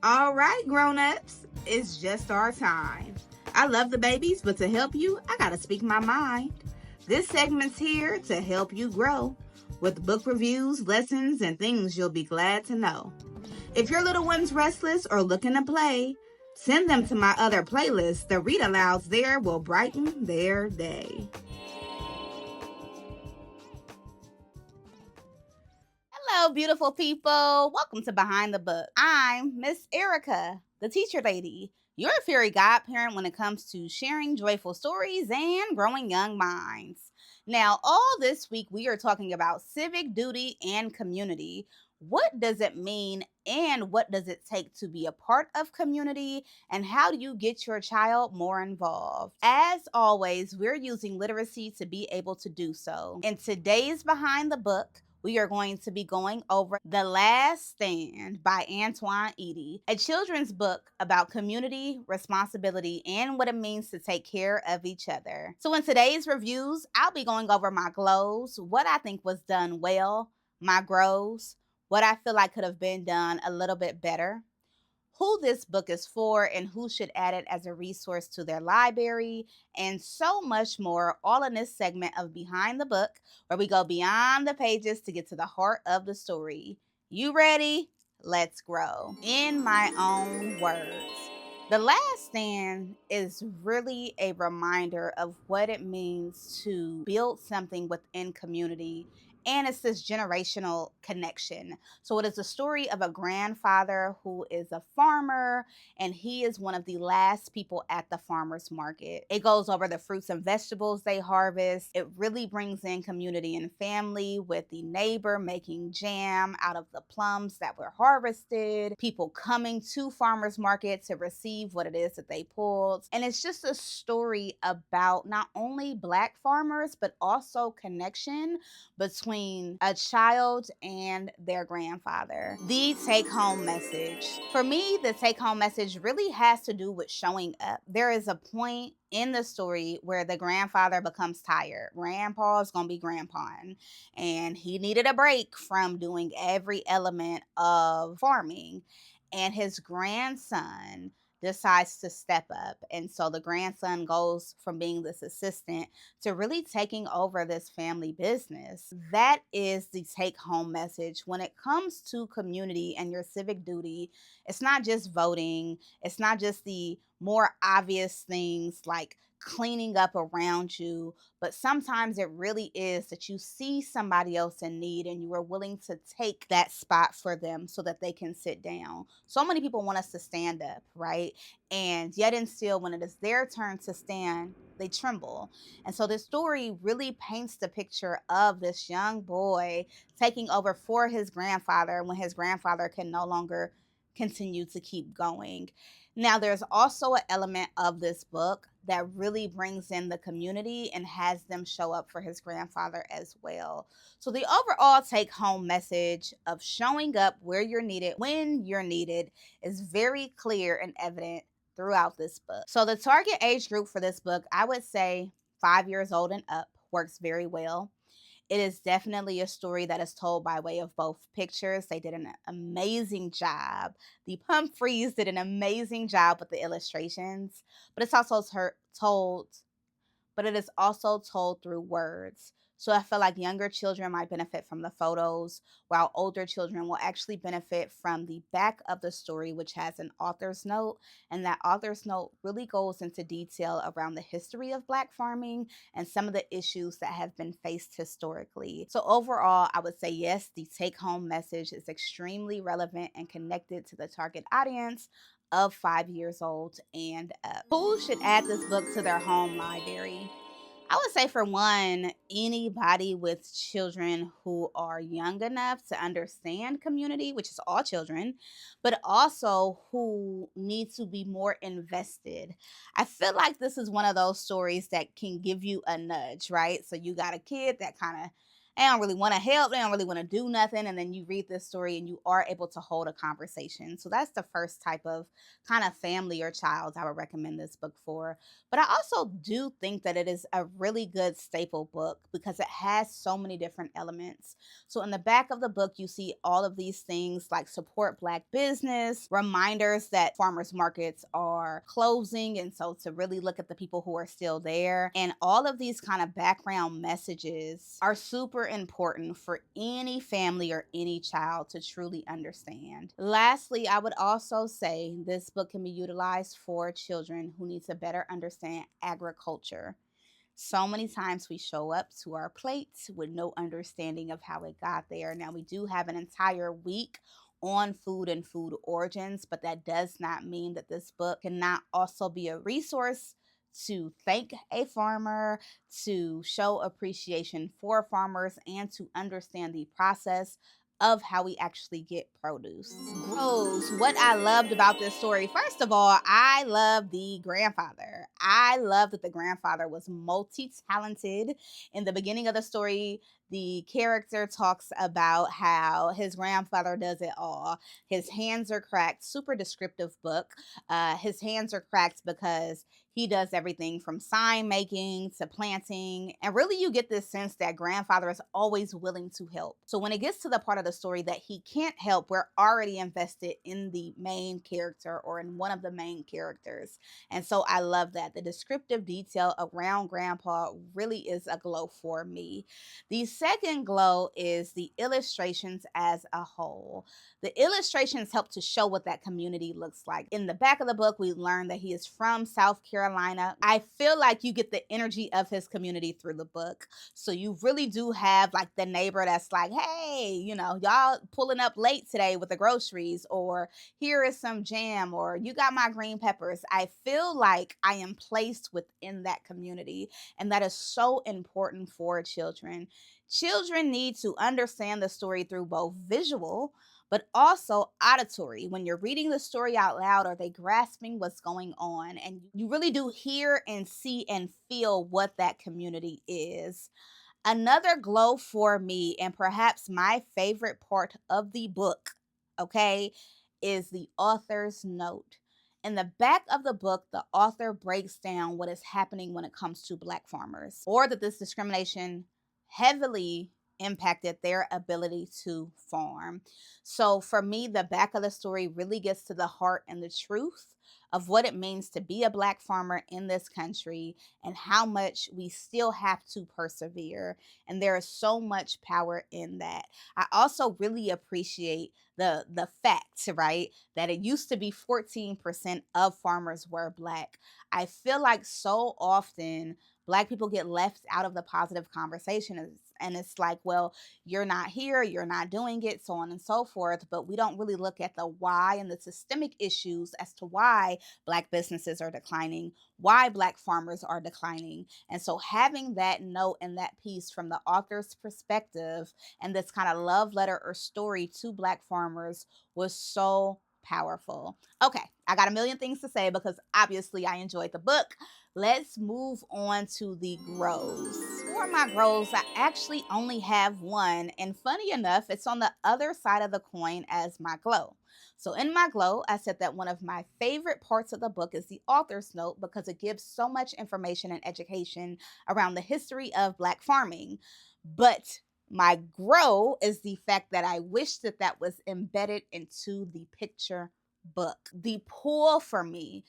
All right, grown-ups, it's just our time. I love the babies, but to help you, I gotta speak my mind. This segment's here to help you grow with book reviews, lessons, and things you'll be glad to know. If your little one's restless or looking to play, send them to my other playlist. The read alouds there will brighten their day. Hello, beautiful people. Welcome to Behind the Book. I'm Miss Erica, the teacher lady, your fairy godparent when it comes to sharing joyful stories and growing young minds. Now, all this week we are talking about civic duty and community. What does it mean and what does it take to be a part of community, and how do you get your child more involved? As always, we're using literacy to be able to do so. In today's Behind the Book, we are going to be going over The Last Stand by Antoine Eady, a children's book about community, responsibility, and what it means to take care of each other. So in today's reviews, I'll be going over my glows, what I think was done well, my grows, what I feel like could have been done a little bit better, who this book is for and who should add it as a resource to their library, and so much more, all in this segment of Behind the Book, where we go beyond the pages to get to the heart of the story. You ready? Let's grow. In my own words, The Last Stand is really a reminder of what it means to build something within community, and it's this generational connection. So it is a story of a grandfather who is a farmer, and he is one of the last people at the farmer's market. It goes over the fruits and vegetables they harvest. It really brings in community and family, with the neighbor making jam out of the plums that were harvested, people coming to farmer's market to receive what it is that they pulled. And it's just a story about not only Black farmers, but also connection between a child and their grandfather. The take home message. For me, the take home message really has to do with showing up. There is a point in the story where the grandfather becomes tired. Grandpa's gonna be grandpaing, and he needed a break from doing every element of farming. And his grandson decides to step up. And so the grandson goes from being this assistant to really taking over this family business. That is the take home message. When it comes to community and your civic duty, it's not just voting, it's not just the more obvious things like cleaning up around you, but sometimes it really is that you see somebody else in need and you are willing to take that spot for them so that they can sit down. So many people want us to stand up, right? And yet and still, when it is their turn to stand, they tremble. And so this story really paints the picture of this young boy taking over for his grandfather when his grandfather can no longer continue to keep going. Now, there's also an element of this book that really brings in the community and has them show up for his grandfather as well. So, the overall take home message of showing up where you're needed, when you're needed, is very clear and evident throughout this book. So, the target age group for this book, I would say 5 years old and up, works very well. It is definitely a story that is told by way of both pictures. They did an amazing job. The Humphreys did an amazing job with the illustrations, but it's also told but it is also told through words. So I feel like younger children might benefit from the photos, while older children will actually benefit from the back of the story, which has an author's note. And that author's note really goes into detail around the history of Black farming and some of the issues that have been faced historically. So overall, I would say yes, the take home message is extremely relevant and connected to the target audience of 5 years old and up. Who should add this book to their home library? I would say, for one, anybody with children who are young enough to understand community, which is all children, but also who need to be more invested. I feel like this is one of those stories that can give you a nudge, right? So you got a kid that kind of They don't really want to help. They don't really want to do nothing. And then you read this story and you are able to hold a conversation. So that's the first type of kind of family or child I would recommend this book for. But I also do think that it is a really good staple book because it has so many different elements. So in the back of the book, you see all of these things like support Black business, reminders that farmers markets are closing. And so to really look at the people who are still there. And all of these kind of background messages are super important for any family or any child to truly understand. Lastly, I would also say this book can be utilized for children who need to better understand agriculture. So many times we show up to our plates with no understanding of how it got there. Now, we do have an entire week on food and food origins, but that does not mean that this book cannot also be a resource to thank a farmer, to show appreciation for farmers, and to understand the process of how we actually get produce. Grows. What I loved about this story, first of all, I love the grandfather. I love that the grandfather was multi talented. In the beginning of the story, the character talks about how his grandfather does it all. His hands are cracked, super descriptive book. His hands are cracked because he does everything from sign making to planting. And really, you get this sense that grandfather is always willing to help. So when it gets to the part of the story that he can't help, we're already invested in the main character or in one of the main characters. And so I love that. The descriptive detail around grandpa really is a glow for me. The second glow is the illustrations as a whole. The illustrations help to show what that community looks like. In the back of the book, we learn that he is from South Carolina. I feel like you get the energy of his community through the book. So you really do have like the neighbor that's like, hey, y'all pulling up late today with the groceries, or here is some jam, or you got my green peppers. I feel like I am placed within that community. And that is so important for children. Children need to understand the story through both visual but also auditory. When you're reading the story out loud, are they grasping what's going on? And you really do hear and see and feel what that community is. Another glow for me, and perhaps my favorite part of the book, okay, is the author's note. In the back of the book, the author breaks down what is happening when it comes to Black farmers, or that this discrimination heavily impacted their ability to farm. So for me, the back of the story really gets to the heart and the truth of what it means to be a Black farmer in this country and how much we still have to persevere. And there is so much power in that. I also really appreciate the fact, right, that it used to be 14% of farmers were Black. I feel like so often Black people get left out of the positive conversation. And it's like, well, you're not here, you're not doing it, so on and so forth. But we don't really look at the why and the systemic issues as to why Black businesses are declining, why Black farmers are declining. And so having that note and that piece from the author's perspective and this kind of love letter or story to Black farmers was so powerful. Okay, I got a million things to say because obviously I enjoyed the book. Let's move on to the grows. For my grows, I actually only have one, and funny enough, it's on the other side of the coin as my glow. So in my glow, I said that one of my favorite parts of the book is the author's note because it gives so much information and education around the history of Black farming. But my grow is the fact that I wish that that was embedded into the picture book. The pull for me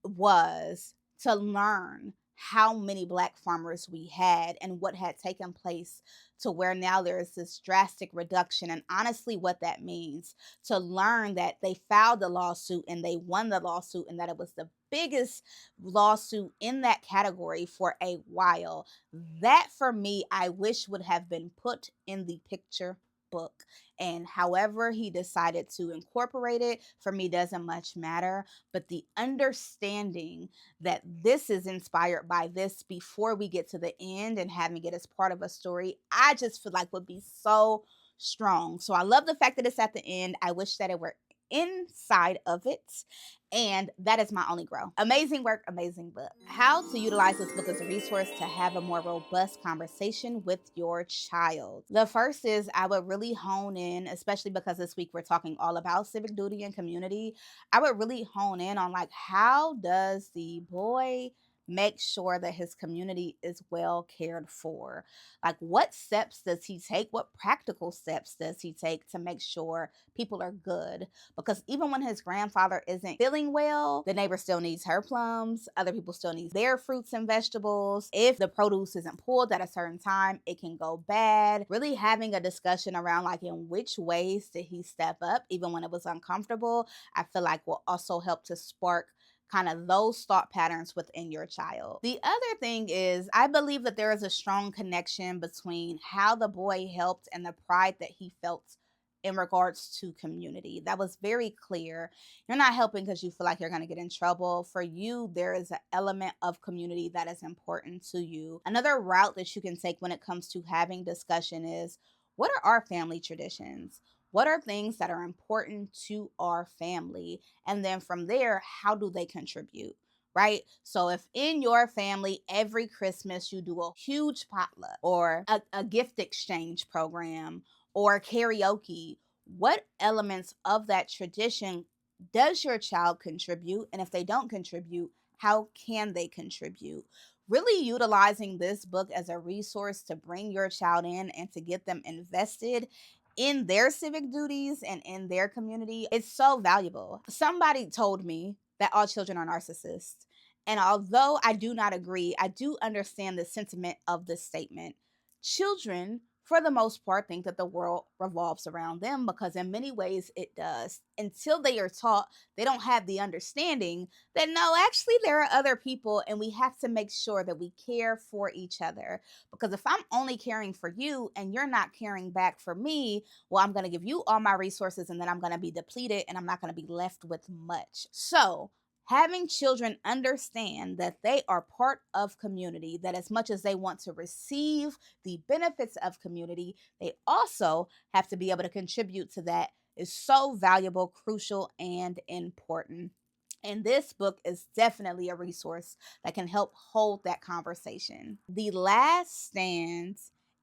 was to learn how many Black farmers we had and what had taken place to where now there is this drastic reduction, and honestly what that means, to learn that they filed the lawsuit and they won the lawsuit and that it was the biggest lawsuit in that category for a while. That for me, I wish would have been put in the picture book. And however he decided to incorporate it, for me, doesn't much matter. But the understanding that this is inspired by this before we get to the end and having it as part of a story, I just feel like would be so strong. So I love the fact that it's at the end. I wish that it were inside of it. And that is my only grow. Amazing work, amazing book. How to utilize this book as a resource to have a more robust conversation with your child. The first is I would really hone in, especially because this week we're talking all about civic duty and community. I would really hone in on like how does the boy make sure that his community is well cared for? Like, what steps does he take? What practical steps does he take to make sure people are good? Because even when his grandfather isn't feeling well, the neighbor still needs her plums. Other people still need their fruits and vegetables. If the produce isn't pulled at a certain time, it can go bad. Really having a discussion around like in which ways did he step up, even when it was uncomfortable, I feel like will also help to spark kind of those thought patterns within your child. The other thing is, I believe that there is a strong connection between how the boy helped and the pride that he felt in regards to community. That was very clear. You're not helping because you feel like you're going to get in trouble. For you, there is an element of community that is important to you. Another route that you can take when it comes to having discussion is, what are our family traditions? What are things that are important to our family? And then from there, how do they contribute? Right? So if in your family every Christmas you do a huge potluck or a gift exchange program or karaoke, what elements of that tradition does your child contribute? And if they don't contribute, how can they contribute? Really utilizing this book as a resource to bring your child in and to get them invested in their civic duties and in their community, it's so valuable. Somebody told me that all children are narcissists. And although I do not agree, I do understand the sentiment of this statement. Children, for the most part, think that the world revolves around them because in many ways it does. Until they are taught, they don't have the understanding that no, actually, there are other people and we have to make sure that we care for each other. Because if I'm only caring for you and you're not caring back for me, well, I'm going to give you all my resources and then I'm going to be depleted and I'm not going to be left with much. So, having children understand that they are part of community, that as much as they want to receive the benefits of community, they also have to be able to contribute to that is so valuable, crucial, and important. And this book is definitely a resource that can help hold that conversation. The Last Stand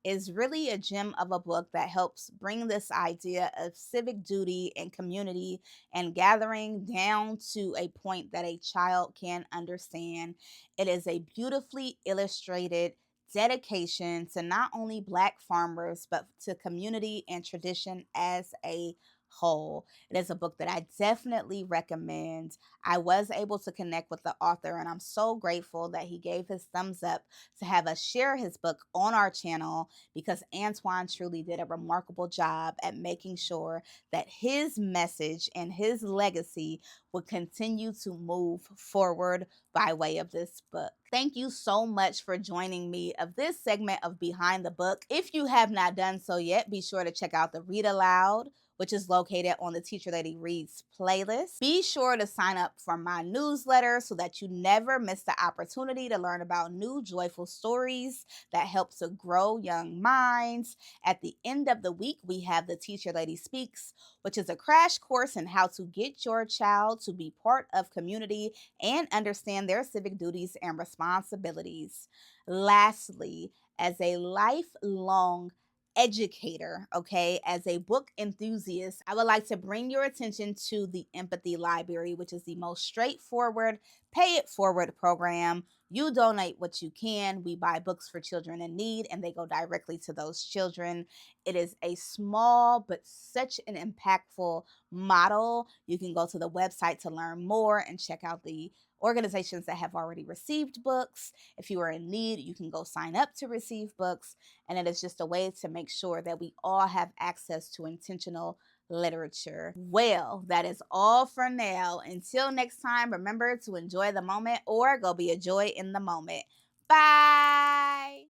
is really a gem of a book that helps bring this idea of civic duty and community and gathering down to a point that a child can understand. It is a beautifully illustrated dedication to not only Black farmers, but to community and tradition as a whole. It is a book that I definitely recommend. I was able to connect with the author, and I'm so grateful that he gave his thumbs up to have us share his book on our channel because Antoine truly did a remarkable job at making sure that his message and his legacy would continue to move forward by way of this book. Thank you so much for joining me of this segment of Behind the Book. If you have not done so yet, be sure to check out the Read Aloud, which is located on the Teacher Lady Reads playlist. Be sure to sign up for my newsletter so that you never miss the opportunity to learn about new joyful stories that help to grow young minds. At the end of the week, we have the Teacher Lady Speaks, which is a crash course in how to get your child to be part of community and understand their civic duties and responsibilities. Lastly, as a lifelong educator, okay, as a book enthusiast, I would like to bring your attention to the Empathy Library, which is the most straightforward, pay it forward program. You donate what you can. We buy books for children in need, and they go directly to those children. It is a small but such an impactful model. You can go to the website to learn more and check out the organizations that have already received books. If you are in need, you can go sign up to receive books. And it is just a way to make sure that we all have access to intentional literature. Well, that is all for now. Until next time, remember to enjoy the moment or go be a joy in the moment. Bye.